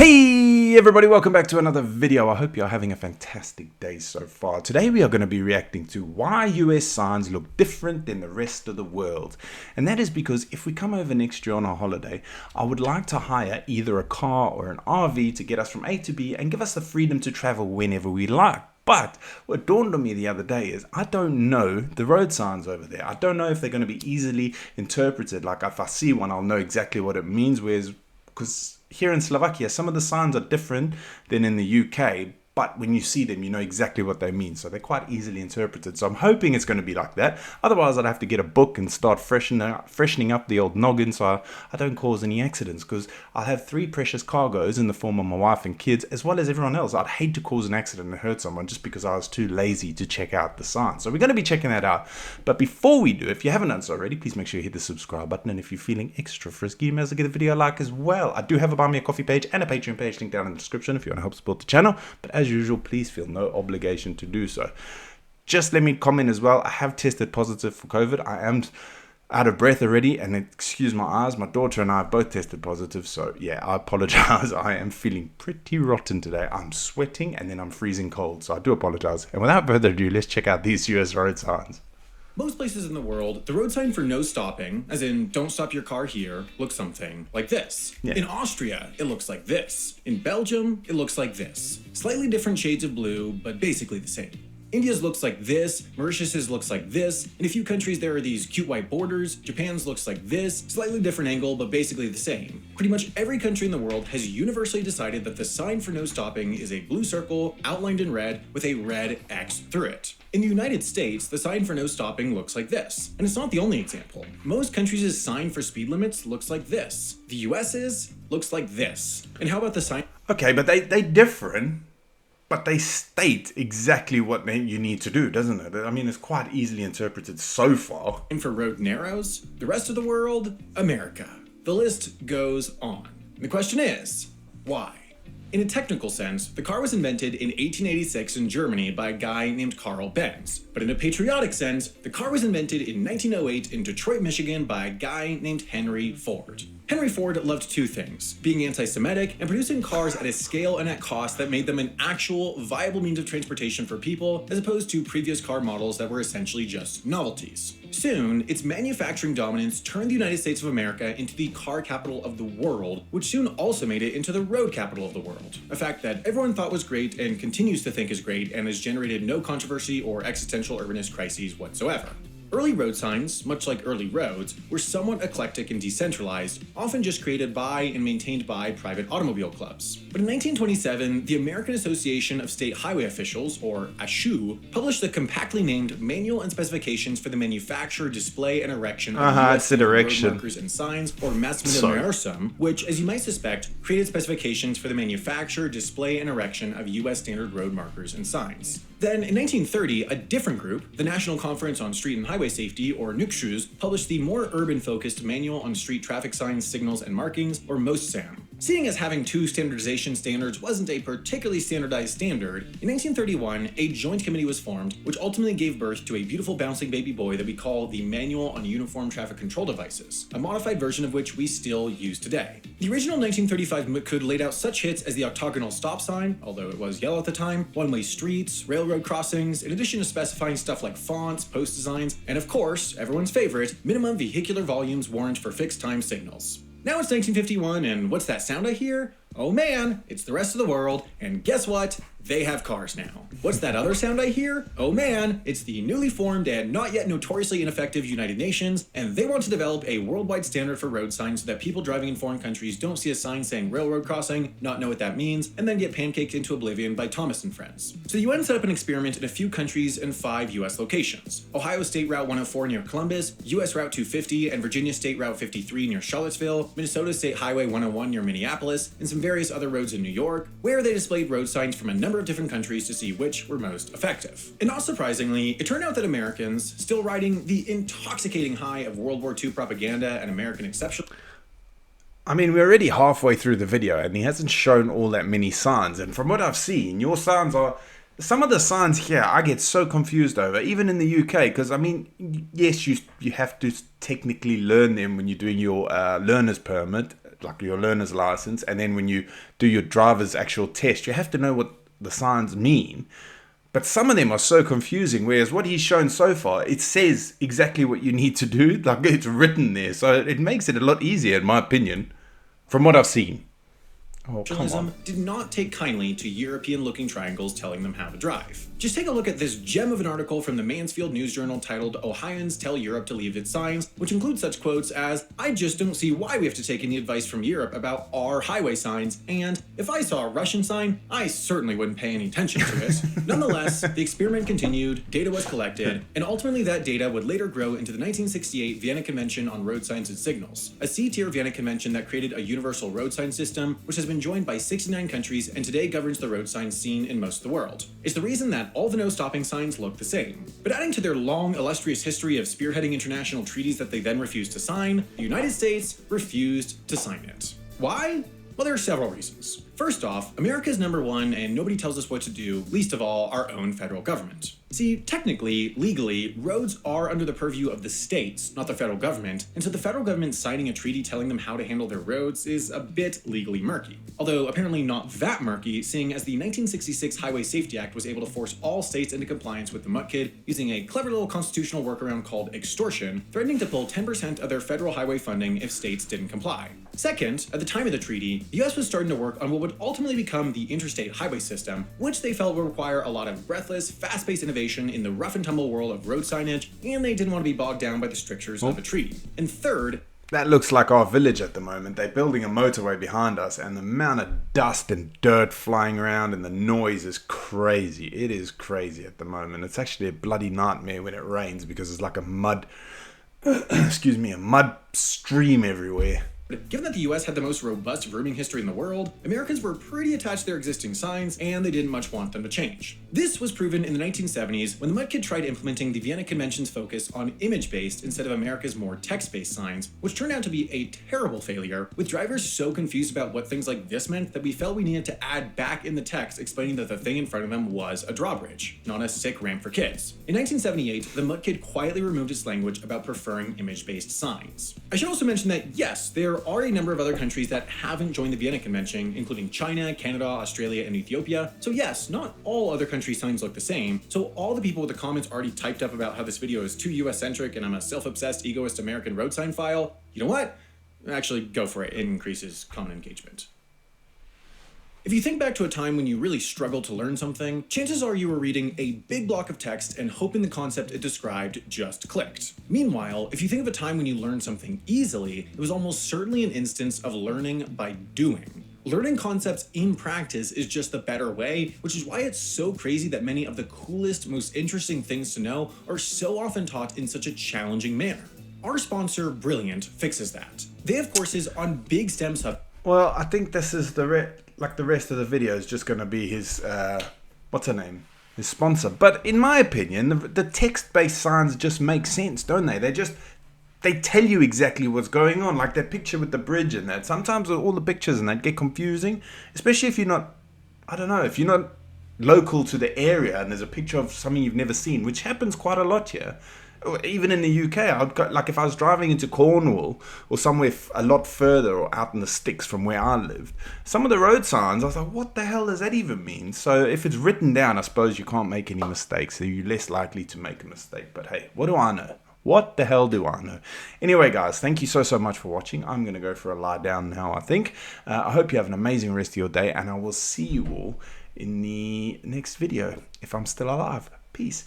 Hey everybody, welcome back to another video. I hope you're having a fantastic day so far. Today we are going to be reacting to why US signs look different than the rest of the world. And that is because if we come over next year on a holiday, I would like to hire either a car or an RV to get us from A to B and give us the freedom to travel whenever we like. But what dawned on me the other day is I don't know the road signs over there. I don't know if they're going to be easily interpreted. Like if I see one, I'll know exactly what it means. Whereas, because here in Slovakia, some of the signs are different than in the UK, but when you see them, you know exactly what they mean. So they're quite easily interpreted. So I'm hoping it's going to be like that. Otherwise, I'd have to get a book and start freshening up the old noggin so I don't cause any accidents, because I have 3 precious cargoes in the form of my wife and kids, as well as everyone else. I'd hate to cause an accident and hurt someone just because I was too lazy to check out the signs. So we're going to be checking that out. But before we do, if you haven't done so already, please make sure you hit the subscribe button. And if you're feeling extra frisky, you may as well give the video a like as well. I do have a Buy Me a Coffee page and a Patreon page linked down in the description if you want to help support the channel. But as usual, please feel no obligation to do so. Just let me comment as well. I have tested positive for COVID. I am out of breath already, and excuse my eyes, my daughter and I have both tested positive. So yeah, I apologize. I am feeling pretty rotten today. I'm sweating and then I'm freezing cold. So I do apologize. And without further ado, let's check out these US road signs. Most places in the world, the road sign for no stopping, as in don't stop your car here, looks something like this. Yeah. In Austria, it looks like this. In Belgium, it looks like this. Slightly different shades of blue, but basically the same. India's looks like this, Mauritius's looks like this, in a few countries there are these cute white borders, Japan's looks like this, slightly different angle but basically the same. Pretty much every country in the world has universally decided that the sign for no stopping is a blue circle outlined in red with a red X through it. In the United States, the sign for no stopping looks like this, and it's not the only example. Most countries' sign for speed limits looks like this. The US's looks like this. And how about the sign? Okay, but they different. But they state exactly what you need to do, doesn't it? I mean, it's quite easily interpreted so far. And for road narrows, the rest of the world, America. The list goes on. The question is, why? In a technical sense, the car was invented in 1886 in Germany by a guy named Carl Benz. But in a patriotic sense, the car was invented in 1908 in Detroit, Michigan by a guy named Henry Ford. Henry Ford loved 2 things, being anti-Semitic and producing cars at a scale and at cost that made them an actual viable means of transportation for people, as opposed to previous car models that were essentially just novelties. Soon, its manufacturing dominance turned the United States of America into the car capital of the world, which soon also made it into the road capital of the world. A fact that everyone thought was great and continues to think is great and has generated no controversy or existential urbanist crises whatsoever. Early road signs, much like early roads, were somewhat eclectic and decentralized, often just created by and maintained by private automobile clubs. But in 1927, the American Association of State Highway Officials, or ASHU, published the compactly named Manual and Specifications for the Manufacture, Display, and Erection of US road markers and signs, or Maßnahmenmaßnahmen, which, as you might suspect, created specifications for the manufacture, display, and erection of US standard road markers and signs. Then, in 1930, a different group, the National Conference on Street and Highway Safety, or NUCSHUS, published the more urban-focused Manual on Street Traffic Signs, Signals, and Markings, or MOSSAM. Seeing as having 2 standardization standards wasn't a particularly standardized standard, in 1931, a joint committee was formed, which ultimately gave birth to a beautiful bouncing baby boy that we call the Manual on Uniform Traffic Control Devices, a modified version of which we still use today. The original 1935 MCCUD laid out such hits as the octagonal stop sign, although it was yellow at the time, one-way streets, railroad crossings, in addition to specifying stuff like fonts, post designs, and of course, everyone's favorite, minimum vehicular volumes warrant for fixed time signals. Now it's 1951, and what's that sound I hear? Oh man, it's the rest of the world, and guess what? They have cars now. What's that other sound I hear? Oh man, it's the newly formed and not yet notoriously ineffective United Nations, and they want to develop a worldwide standard for road signs so that people driving in foreign countries don't see a sign saying railroad crossing, not know what that means, and then get pancaked into oblivion by Thomas and friends. So the UN set up an experiment in a few countries and 5 US locations. Ohio State Route 104 near Columbus, US Route 250 and Virginia State Route 53 near Charlottesville, Minnesota State Highway 101 near Minneapolis, and some various other roads in New York, where they displayed road signs from a number of different countries to see which were most effective. And not surprisingly, it turned out that Americans, still riding the intoxicating high of World War II propaganda and American exception. I mean, we're already halfway through the video and he hasn't shown all that many signs. And from what I've seen, your signs are... Some of the signs here I get so confused over, even in the UK, because I mean, yes, you have to technically learn them when you're doing your learner's permit, like your learner's license, and then when you do your driver's actual test, you have to know what the signs mean. But some of them are so confusing, whereas what he's shown so far, it says exactly what you need to do. Like, it's written there. So it makes it a lot easier, in my opinion, from what I've seen. Oh, come on. Did not take kindly to European-looking triangles telling them how to drive. Just take a look at this gem of an article from the Mansfield News Journal titled "Ohioans Tell Europe to Leave Its Signs," which includes such quotes as, "I just don't see why we have to take any advice from Europe about our highway signs," and "If I saw a Russian sign, I certainly wouldn't pay any attention to it." Nonetheless, the experiment continued, data was collected, and ultimately that data would later grow into the 1968 Vienna Convention on Road Signs and Signals, a C-tier Vienna Convention that created a universal road sign system, which has been joined by 69 countries and today governs the road sign scene in most of the world. It's the reason that all the no-stopping signs look the same. But adding to their long, illustrious history of spearheading international treaties that they then refused to sign, the United States refused to sign it. Why? Well, there are several reasons. First off, America's number one and nobody tells us what to do, least of all our own federal government. See, technically, legally, roads are under the purview of the states, not the federal government, and so the federal government signing a treaty telling them how to handle their roads is a bit legally murky. Although apparently not that murky, seeing as the 1966 Highway Safety Act was able to force all states into compliance with the MUTCID using a clever little constitutional workaround called extortion, threatening to pull 10% of their federal highway funding if states didn't comply. Second, at the time of the treaty, the US was starting to work on what would ultimately become the interstate highway system, which they felt would require a lot of breathless, fast-paced innovation in the rough and tumble world of road signage, and they didn't want to be bogged down by the strictures of a treaty. And third, that looks like our village at the moment. They're building a motorway behind us, and the amount of dust and dirt flying around and the noise is crazy. It is crazy at the moment. It's actually a bloody nightmare when it rains because it's like a mud, excuse me, a mud stream everywhere. Given that the US had the most robust grooming history in the world, Americans were pretty attached to their existing signs, and they didn't much want them to change. This was proven in the 1970s when the MUTCID tried implementing the Vienna Convention's focus on image-based instead of America's more text-based signs, which turned out to be a terrible failure, with drivers so confused about what things like this meant that we felt we needed to add back in the text explaining that the thing in front of them was a drawbridge, not a sick ramp for kids. In 1978, the MUTCID quietly removed its language about preferring image-based signs. I should also mention that yes, there are a number of other countries that haven't joined the Vienna Convention, including China, Canada, Australia, and Ethiopia. So yes, not all other countries' signs look the same. So all the people with the comments already typed up about how this video is too US-centric and I'm a self-obsessed, egoist American road sign file, you know what? Actually, go for it. It increases common engagement. If you think back to a time when you really struggled to learn something, chances are you were reading a big block of text and hoping the concept it described just clicked. Meanwhile, if you think of a time when you learned something easily, it was almost certainly an instance of learning by doing. Learning concepts in practice is just the better way, which is why it's so crazy that many of the coolest, most interesting things to know are so often taught in such a challenging manner. Our sponsor, Brilliant, fixes that. They have courses on big STEM subjects. Well, I think this is the rest of the video is just going to be his, what's her name? His sponsor. But in my opinion, the text-based signs just make sense, don't they? They tell you exactly what's going on, like that picture with the bridge and that. Sometimes all the pictures and that get confusing, especially if you're not, I don't know, if you're not local to the area and there's a picture of something you've never seen, which happens quite a lot here. Even in the UK, like if I was driving into Cornwall or somewhere a lot further or out in the sticks from where I lived, some of the road signs, I was like, what the hell does that even mean? So if it's written down, I suppose you can't make any mistakes, so you're less likely to make a mistake. But hey, what do I know? What the hell do I know? Anyway, guys, thank you so much for watching. I'm going to go for a lie down now, I think. I hope you have an amazing rest of your day, and I will see you all in the next video if I'm still alive. Peace.